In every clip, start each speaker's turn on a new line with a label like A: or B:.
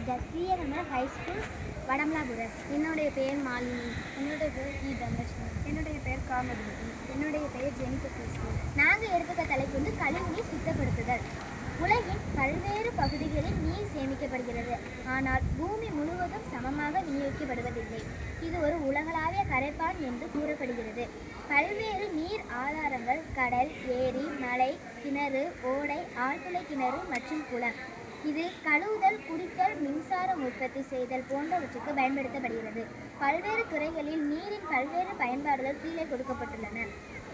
A: ஜசியகம high school Vadamalapuram.
B: என்னுடைய பெயர் மாலினி.
A: என்னுடைய பேர் இ தனலட்சுமி.
C: என்னுடைய பெயர் காமதுமதி.
B: என்னுடைய பெயர் ஜெனிஃபர் கிறிஸ்டி.
A: நாங்கள் எடுத்துக்க தலைப்பு வந்து கழிவுநீர் சுத்தப்படுத்துதல். உலகின் பல்வேறு பகுதிகளில் நீர் சேமிக்கப்படுகிறது, ஆனால் பூமி முழுவதும் சமமாக விநியோகிக்கப்படுவதில்லை. இது ஒரு உலகளாவிய கரைப்பான் என்று கூறப்படுகிறது. பல்வேறு நீர் ஆதாரங்கள் கடல், ஏரி, மலை, கிணறு, ஓடை, ஆழ்துளை கிணறு மற்றும் குளம். இது கழுவுதல், குடித்தல், மின்சாரம் உற்பத்தி செய்தல் போன்றவற்றுக்கு பயன்படுத்தப்படுகிறது. பல்வேறு துறைகளில் நீரின் பல்வேறு பயன்பாடுகள் கீழே கொடுக்கப்பட்டுள்ளன.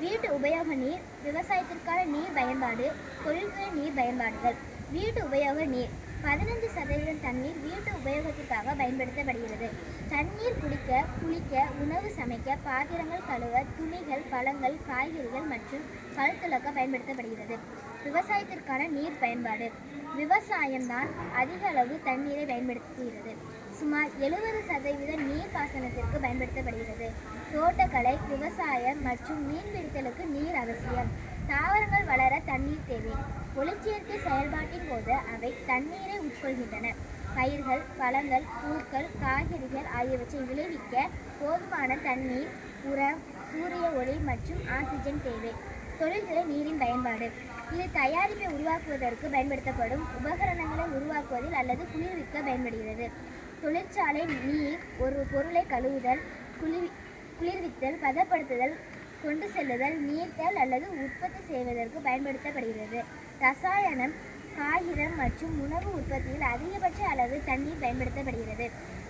A: வீட்டு உபயோக நீர், விவசாயத்திற்கான நீர் பயன்பாடு, தொழில்துறை நீர் பயன்பாடுகள். வீட்டு உபயோக நீர் 15% தண்ணீர் வீட்டு உபயோகத்திற்காக பயன்படுத்தப்படுகிறது. தண்ணீர் குடிக்க, குளிக்க, உணவு சமைக்க, பாத்திரங்கள் கழுவ, துணிகள், பழங்கள், காய்கறிகள் மற்றும் பல் துலக்க பயன்படுத்தப்படுகிறது. விவசாயத்திற்கான நீர் பயன்பாடு. விவசாயம்தான் அதிக அளவு தண்ணீரை பயன்படுத்துகிறது. சுமார் 70% நீர் பாசனத்திற்கு பயன்படுத்தப்படுகிறது. தோட்டக்கலை, விவசாயம் மற்றும் மீன்பிடித்தலுக்கு நீர் அவசியம். தாவரங்கள் வளர தண்ணீர் தேவை. ஒளிச்சேர்க்கை செயல்பாட்டின் போது அவை தண்ணீரை உட்கொள்கின்றன. பயிர்கள், பழங்கள், பூக்கள், காய்கறிகள் ஆகியவற்றை விளைவிக்க போதுமான தண்ணீர், உரம், சூரிய ஒளி மற்றும் ஆக்சிஜன் தேவை. தொழில்துறை நீரின் பயன்பாடு. இது தயாரிப்பை உருவாக்குவதற்கு பயன்படுத்தப்படும் உபகரணங்களை உருவாக்குவதில் அல்லது குளிர்விக்க பயன்படுகிறது. தொழிற்சாலை நீர் ஒரு பொருளை கழுவுதல், குளிர்வித்தல், பதப்படுத்துதல், கொண்டு செல்லுதல், நீர்த்தல் அல்லது உற்பத்தி செய்வதற்கு பயன்படுத்தப்படுகிறது. ரசாயனம், காகிதம் மற்றும் உணவு உற்பத்தியில் அதிகபட்ச அளவு தண்ணீர் பயன்படுத்தப்படுகிறது.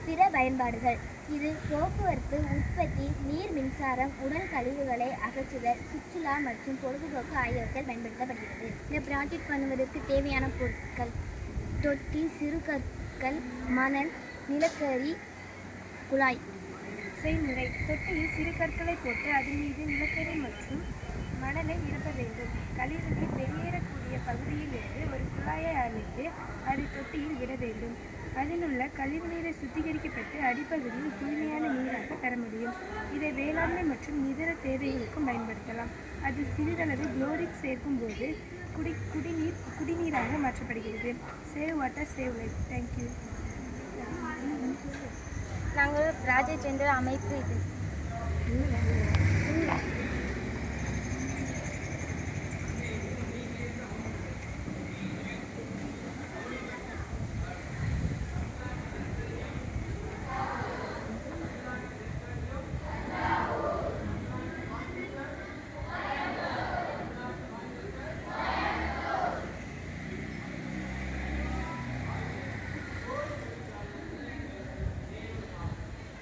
A: பிற பயன்பாடுகள். இது போக்குவரத்து, உற்பத்தி, நீர், மின்சாரம், உடல் கழிவுகளை அகற்றுதல், சுற்றுலா மற்றும் பொழுதுபோக்கு ஆகியவற்றில் பயன்படுத்தப்படுகிறது.
B: இந்த ப்ராஜெக்ட் பண்ணுவதற்கு தேவையான பொருட்கள்: தொட்டி, சிறு கற்கள், மணல், நிலக்கரி, குழாய்.
C: செய்முறை: தொட்டியில் சிறு கற்களை போட்டு அதன் மீது நிலக்கரி மற்றும் மணலை நிரப்ப வேண்டும். கழிவுநீர் வெளியேறக்கூடிய பகுதியில் இருந்து ஒரு குழாயை அமைத்து அதை தொட்டியில் விட வேண்டும். அதில் உள்ள கழிவுநீரை சுத்திகரிக்கப்பட்டு அடிப்பகுதியில் தூய்மையான நீராக பெற முடியும். இதை வேளாண்மை மற்றும் இதர தேவைகளுக்கும் பயன்படுத்தலாம். அதில் சிறிதளவு குளோரிக் சேர்க்கும் போது குடிநீராக மாற்றப்படுகிறது. Save water, save life. Thank you.
B: நாங்கள் ப்ராஜெக்ட் என்ற அமைப்பு இது.